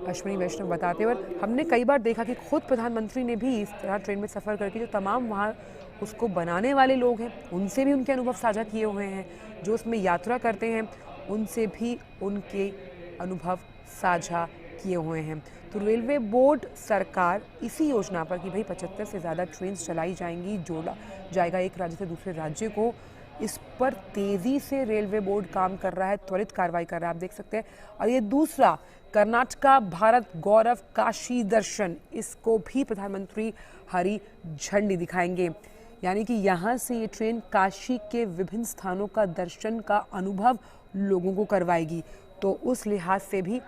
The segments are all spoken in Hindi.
अश्विनी वैष्णव बताते हुए, और हमने कई बार देखा कि खुद प्रधानमंत्री ने भी इस तरह ट्रेन में सफ़र करके जो तमाम वहाँ उसको बनाने वाले लोग हैं उनसे भी उनके अनुभव साझा किए हुए हैं, जो उसमें यात्रा करते हैं उनसे भी उनके अनुभव साझा किए हुए हैं। तो रेलवे बोर्ड सरकार इसी योजना पर कि भाई 75 से ज़्यादा ट्रेन चलाई जाएंगी, जोड़ा जाएगा एक राज्य से दूसरे राज्य को, इस पर तेज़ी से रेलवे बोर्ड काम कर रहा है, त्वरित कार्रवाई कर रहा है, आप देख सकते हैं। और ये दूसरा कर्नाटका भारत गौरव काशी दर्शन, इसको भी प्रधानमंत्री हरी झंडी दिखाएंगे। यानी कि यहाँ से ये ट्रेन काशी के विभिन्न स्थानों का दर्शन का अनुभव लोगों को करवाएगी। तो उस लिहाज से भी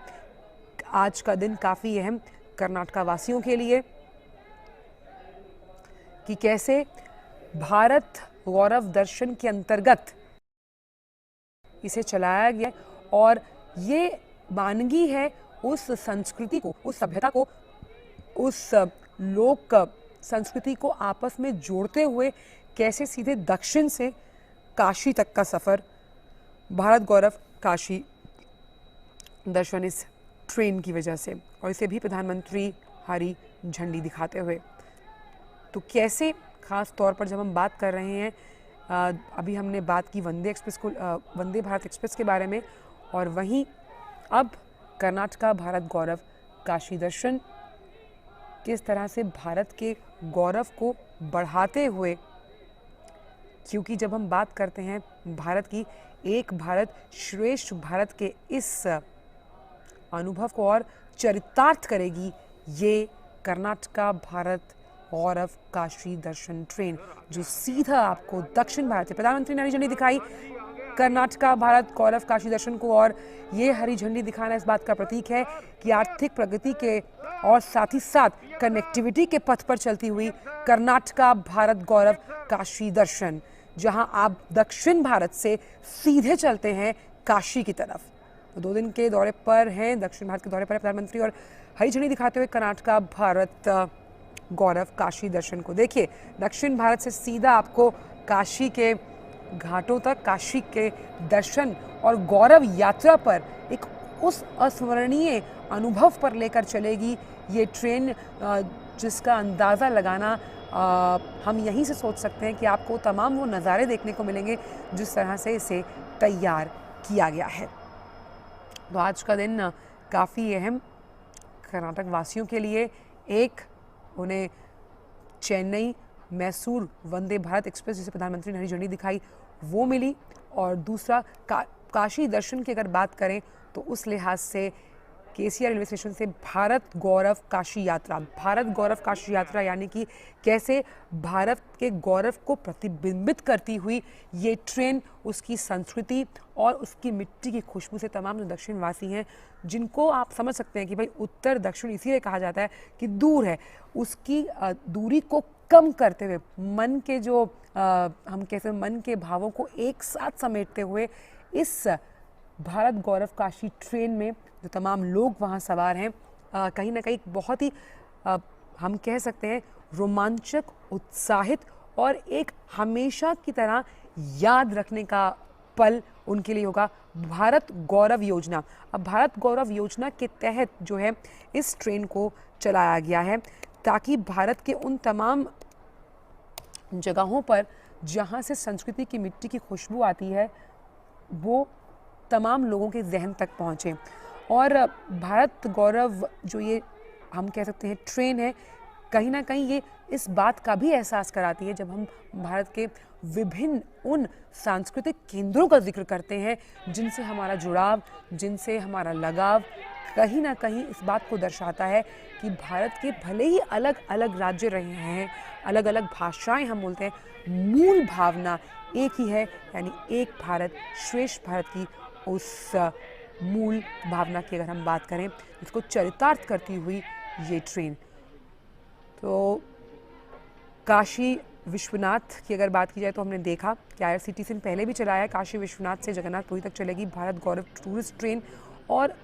आज का दिन काफ़ी अहम कर्नाटका वासियों के लिए कि कैसे भारत गौरव दर्शन के अंतर्गत इसे चलाया गया और ये मानगी है उस संस्कृति को, उस सभ्यता को, उस लोक संस्कृति को आपस में जोड़ते हुए कैसे सीधे दक्षिण से काशी तक का सफ़र, भारत गौरव काशी दर्शन इस ट्रेन की वजह से, और इसे भी प्रधानमंत्री हरी झंडी दिखाते हुए। तो कैसे, ख़ास तौर पर जब हम बात कर रहे हैं, अभी हमने बात की वंदे भारत एक्सप्रेस के बारे में, और वहीं अब कर्नाटका भारत गौरव काशी दर्शन किस तरह से भारत के गौरव को बढ़ाते हुए, क्योंकि जब हम बात करते हैं भारत की, एक भारत श्रेष्ठ भारत के इस अनुभव को और चरितार्थ करेगी ये कर्नाटका भारत गौरव काशी दर्शन ट्रेन, जो सीधा आपको दक्षिण भारत से, प्रधानमंत्री ने हरी झंडी दिखाई कर्नाटका भारत गौरव काशी दर्शन को, और ये हरी झंडी दिखाना इस बात का प्रतीक है कि आर्थिक प्रगति के और साथ ही साथ कनेक्टिविटी के पथ पर चलती हुई कर्नाटका भारत गौरव काशी दर्शन, जहां आप दक्षिण भारत से सीधे चलते हैं काशी की तरफ। तो 2 दिन के दौरे पर हैं, दक्षिण भारत के दौरे पर है प्रधानमंत्री, और हरी झंडी दिखाते हुए कर्नाटका भारत गौरव काशी दर्शन को। देखिए, दक्षिण भारत से सीधा आपको काशी के घाटों तक, काशी के दर्शन और गौरव यात्रा पर एक उस अस्मरणीय अनुभव पर लेकर चलेगी ये ट्रेन, जिसका अंदाज़ा लगाना हम यहीं से सोच सकते हैं कि आपको तमाम वो नज़ारे देखने को मिलेंगे जिस तरह से इसे तैयार किया गया है। तो आज का दिन काफ़ी अहम कर्नाटक वासियों के लिए, एक उन्हें चेन्नई मैसूर वंदे भारत एक्सप्रेस, जिसे प्रधानमंत्री ने हरी झंडी दिखाई, वो मिली, और दूसरा काशी दर्शन की अगर बात करें तो उस लिहाज से केसिया रेलवे स्टेशन से भारत गौरव काशी यात्रा, भारत गौरव काशी यात्रा यानी कि कैसे भारत के गौरव को प्रतिबिंबित करती हुई ये ट्रेन उसकी संस्कृति और उसकी मिट्टी की खुशबू से तमाम जो दक्षिणवासी हैं, जिनको आप समझ सकते हैं कि भाई उत्तर दक्षिण इसीलिए कहा जाता है कि दूर है, उसकी दूरी को कम करते हुए मन के जो हम कैसे मन के भावों को एक साथ समेटते हुए इस भारत गौरव काशी ट्रेन में जो तमाम लोग वहाँ सवार हैं, कहीं ना कहीं बहुत ही हम कह सकते हैं रोमांचक, उत्साहित और एक हमेशा की तरह याद रखने का पल उनके लिए होगा। भारत गौरव योजना, अब भारत गौरव योजना के तहत जो है इस ट्रेन को चलाया गया है ताकि भारत के उन तमाम जगहों पर जहाँ से संस्कृति की मिट्टी की खुशबू आती है वो तमाम लोगों के जहन तक पहुँचे। और भारत गौरव जो ये हम कह सकते हैं ट्रेन है, कहीं ना कहीं ये इस बात का भी एहसास कराती है, जब हम भारत के विभिन्न उन सांस्कृतिक केंद्रों का जिक्र करते हैं जिनसे हमारा जुड़ाव, जिनसे हमारा लगाव कहीं ना कहीं इस बात को दर्शाता है कि भारत के भले ही अलग अलग राज्य रहे हैं, अलग अलग भाषाएं हम बोलते हैं, मूल भावना एक ही है, यानी एक भारत श्रेष्ठ भारत की उस मूल भावना की अगर हम बात करें, इसको चरितार्थ करती हुई ये ट्रेन। तो काशी विश्वनाथ की अगर बात की जाए तो हमने देखा कि IRCTC ने पहले भी चलाया है, काशी विश्वनाथ से जगन्नाथपुरी तक चलेगी भारत गौरव टूरिस्ट ट्रेन, और